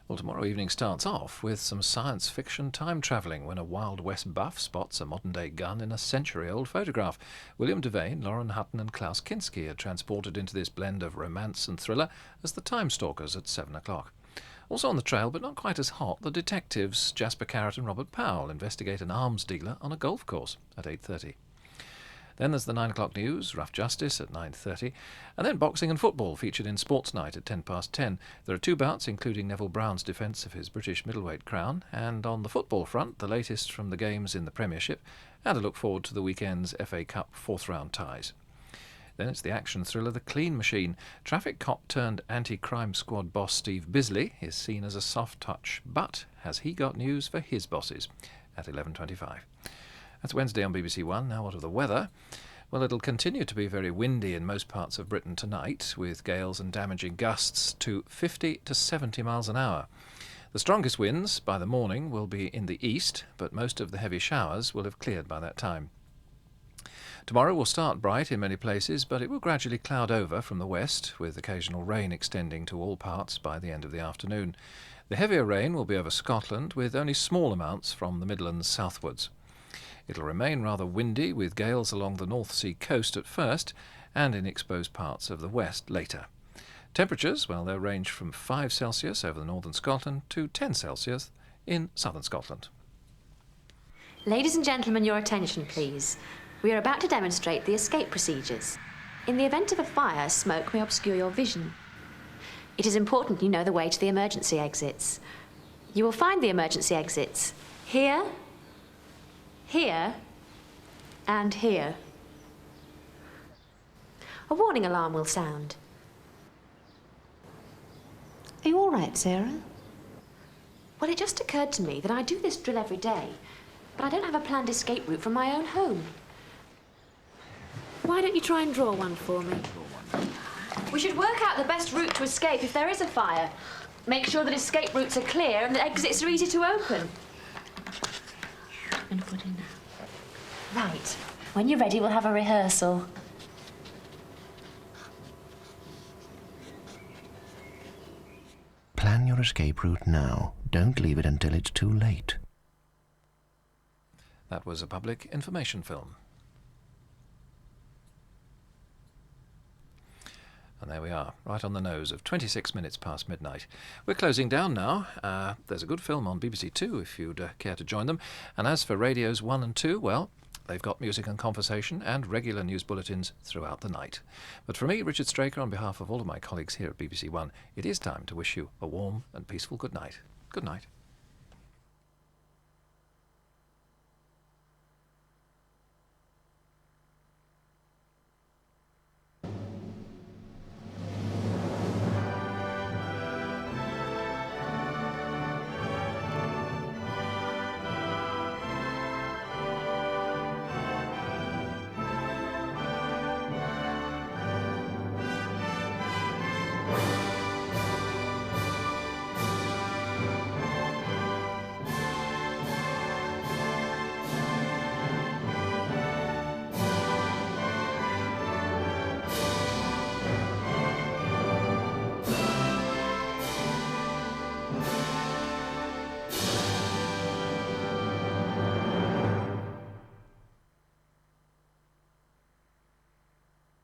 Well, tomorrow evening starts off with some science fiction time travelling when a Wild West buff spots a modern-day gun in a century-old photograph. William Devane, Lauren Hutton and Klaus Kinski are transported into this blend of romance and thriller as the Time Stalkers at 7 o'clock. Also on the trail, but not quite as hot, the detectives Jasper Carrott and Robert Powell investigate an arms dealer on a golf course at 8:30. Then there's the 9 o'clock news, Rough Justice at 9:30, and then boxing and football featured in Sports Night at 10:10. There are two bouts, including Neville Brown's defence of his British middleweight crown, and on the football front, the latest from the games in the Premiership, and a look forward to the weekend's FA Cup fourth-round ties. Then it's the action thriller The Clean Machine. Traffic cop turned anti-crime squad boss Steve Bisley is seen as a soft touch, but has he got news for his bosses? At 11:25. That's Wednesday on BBC One. Now what of the weather? Well, it'll continue to be very windy in most parts of Britain tonight, with gales and damaging gusts to 50 to 70 miles an hour. The strongest winds by the morning will be in the east, but most of the heavy showers will have cleared by that time. Tomorrow will start bright in many places, but it will gradually cloud over from the west, with occasional rain extending to all parts by the end of the afternoon. The heavier rain will be over Scotland, with only small amounts from the Midlands southwards. It'll remain rather windy, with gales along the North Sea coast at first, and in exposed parts of the west later. Temperatures, well, they'll range from 5 Celsius over the northern Scotland to 10 Celsius in southern Scotland. Ladies and gentlemen, your attention, please. We are about to demonstrate the escape procedures. In the event of a fire, smoke may obscure your vision. It is important you know the way to the emergency exits. You will find the emergency exits here, here, and here. A warning alarm will sound. Are you all right, Sarah? Well, it just occurred to me that I do this drill every day, but I don't have a planned escape route from my own home. Why don't you try and draw one for me? We should work out the best route to escape if there is a fire. Make sure that escape routes are clear and that exits are easy to open. And put in now. Right. When you're ready, we'll have a rehearsal. Plan your escape route now. Don't leave it until it's too late. That was a public information film. And there we are, right on the nose of 26 minutes past midnight. We're closing down now. There's a good film on BBC2 if you'd care to join them. And as for radios 1 and 2, well, they've got music and conversation and regular news bulletins throughout the night. But for me, Richard Straker, on behalf of all of my colleagues here at BBC One, it is time to wish you a warm and peaceful good night. Good night.